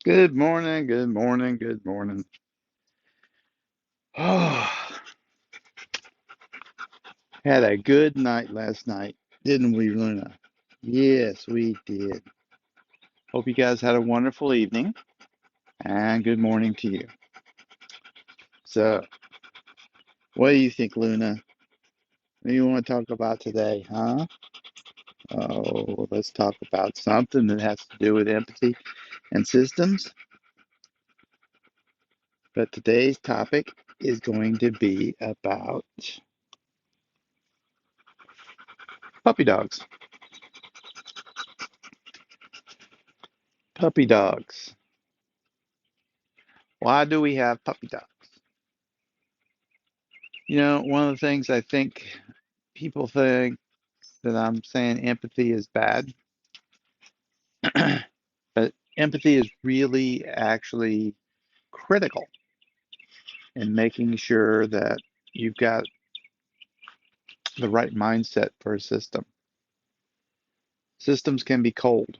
Good morning, good morning, good morning. Oh, had a good night last night, didn't we, Luna? Yes, we did. Hope you guys had a wonderful evening, and good morning to you. So, what do you think, Luna? What do you want to talk about today, huh? Oh, let's talk about something that has to do with empathy and systems. But today's topic is going to be about puppy dogs. Puppy dogs. Why do we have puppy dogs? One of the things I think people think that I'm saying empathy is bad, but empathy is really actually critical in making sure that you've got the right mindset for a system. Systems can be cold.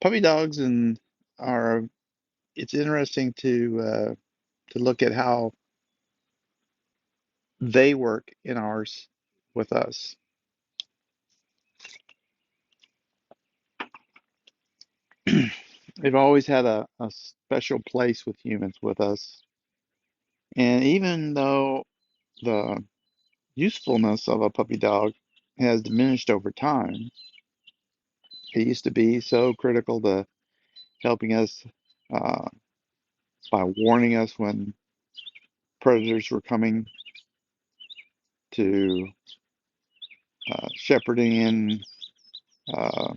Puppy dogs and are it's interesting to look at how they work in ours with us. They've always had a special place with humans with us. And even though the usefulness of a puppy dog has diminished over time, it used to be so critical to helping us uh, by warning us when predators were coming, to shepherding in, uh,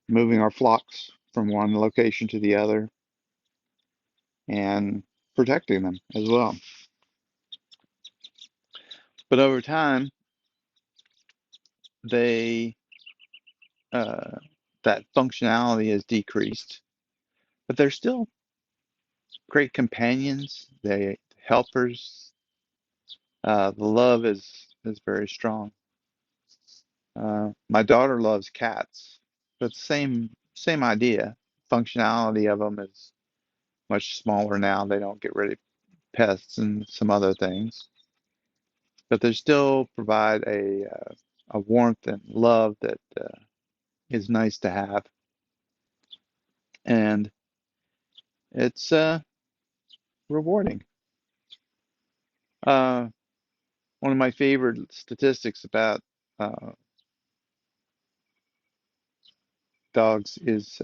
moving our flocks from one location to the other, and protecting them as well. But over time, they uh, that functionality has decreased, but they're still great companions. They helpers. The love is very strong. My daughter loves cats, but same idea. Functionality of them is much smaller now. They don't get rid of pests and some other things, but they still provide a warmth and love that is nice to have, and it's rewarding. Uh, One of my favorite statistics about uh, dogs is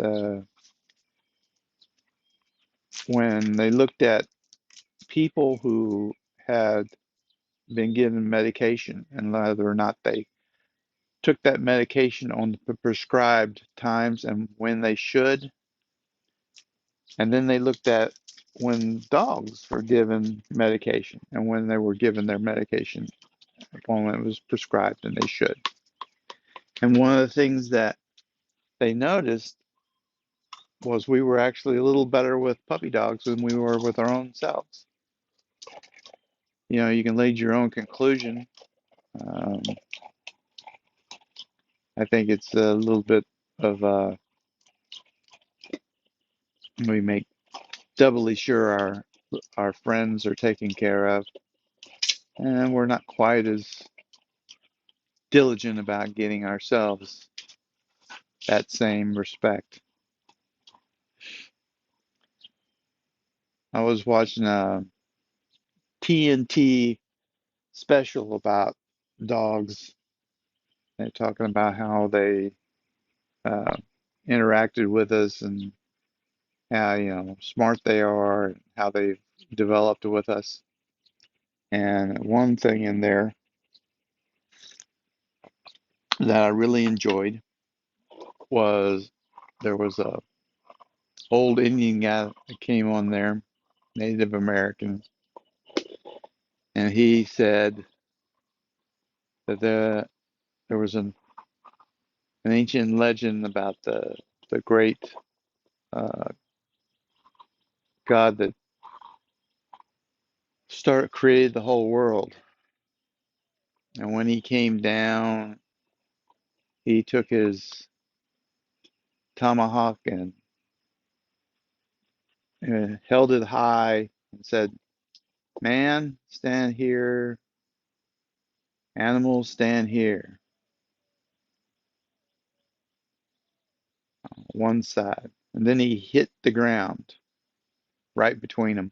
when they looked at people who had been given medication and whether or not they took that medication on the prescribed times and when they should. And then they looked at when dogs were given medication and when they were given their medication when it was prescribed and they should. And one of the things that they noticed was we were actually a little better with puppy dogs than we were with our own selves. You can lead your own conclusion. Um, I think it's a little bit of we make doubly sure our friends are taken care of, and we're not quite as diligent about getting ourselves that same respect. I was watching a TNT special about dogs. They're talking about how they uh, interacted with us and how smart they are and how they've developed with us. And one thing in there that I really enjoyed was there was a old Indian guy that came on there, Native American, and he said that there was an ancient legend about the great uh, God that created the whole world, and when he came down, he took his tomahawk and held it high and said, "Man, stand here. Animals, stand here." One side. And then he hit the ground right between them.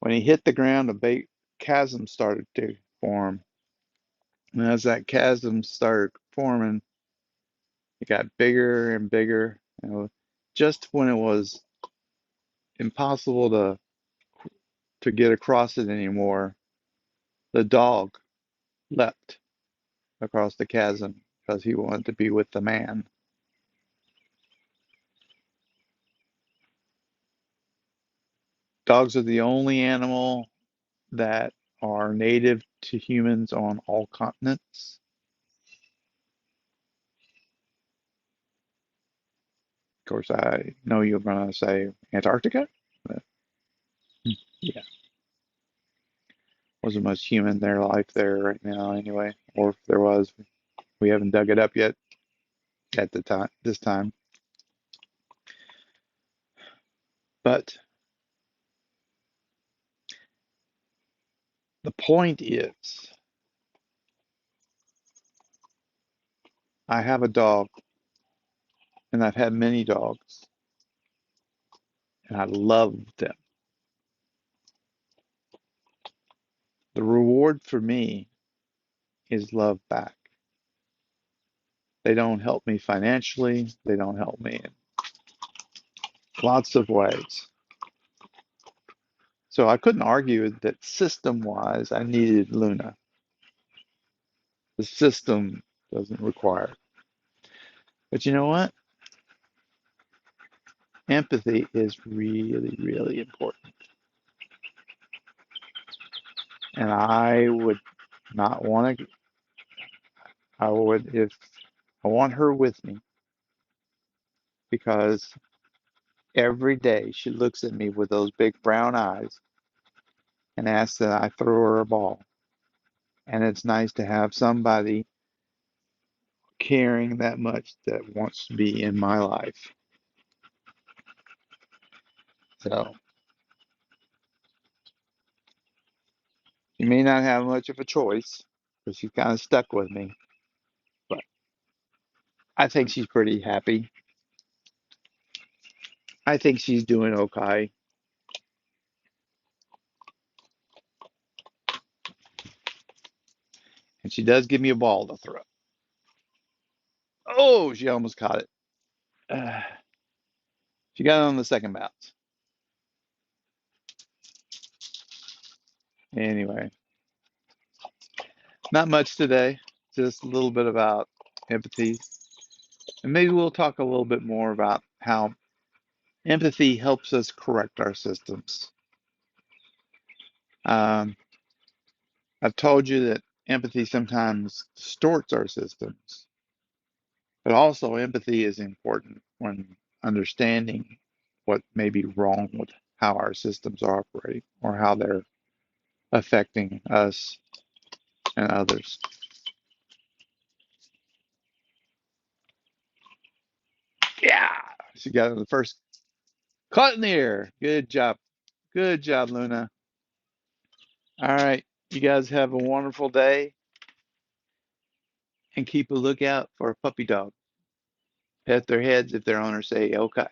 When he hit the ground, a big chasm started to form. And as that chasm started forming, it got bigger and bigger. Just when it was impossible to get across it anymore, the dog leapt across the chasm because he wanted to be with the man. Dogs are the only animal that are native to humans on all continents. Of course, I know you're going to say Antarctica, but yeah, wasn't much human there life there right now anyway. Or if there was, we haven't dug it up yet at the time this time. But the point is, I have a dog, and I've had many dogs, and I love them. The reward for me is love back. They don't help me financially. They don't help me in lots of ways. So I couldn't argue that system-wise, I needed Luna. The system doesn't require it. But you know what? Empathy is really, really important. And I would not want to, I would, if I want her with me, because every day she looks at me with those big brown eyes and asks that I throw her a ball. And it's nice to have somebody caring that much that wants to be in my life. So you may not have much of a choice because she's kind of stuck with me, but I think she's pretty happy. I think she's doing okay. And she does give me a ball to throw. Oh, she almost caught it. Uh, she got it on the second bounce. Anyway, not much today. Just a little bit about empathy. And maybe we'll talk a little bit more about how empathy helps us correct our systems. Um, I've told you that empathy sometimes distorts our systems, but also empathy is important when understanding what may be wrong with how our systems are operating or how they're affecting us and others. Yeah, she got it the first caught in the air. Good job. Good job, Luna. All right. You guys have a wonderful day and keep a lookout for a puppy dog. Pet their heads if their owners say okay.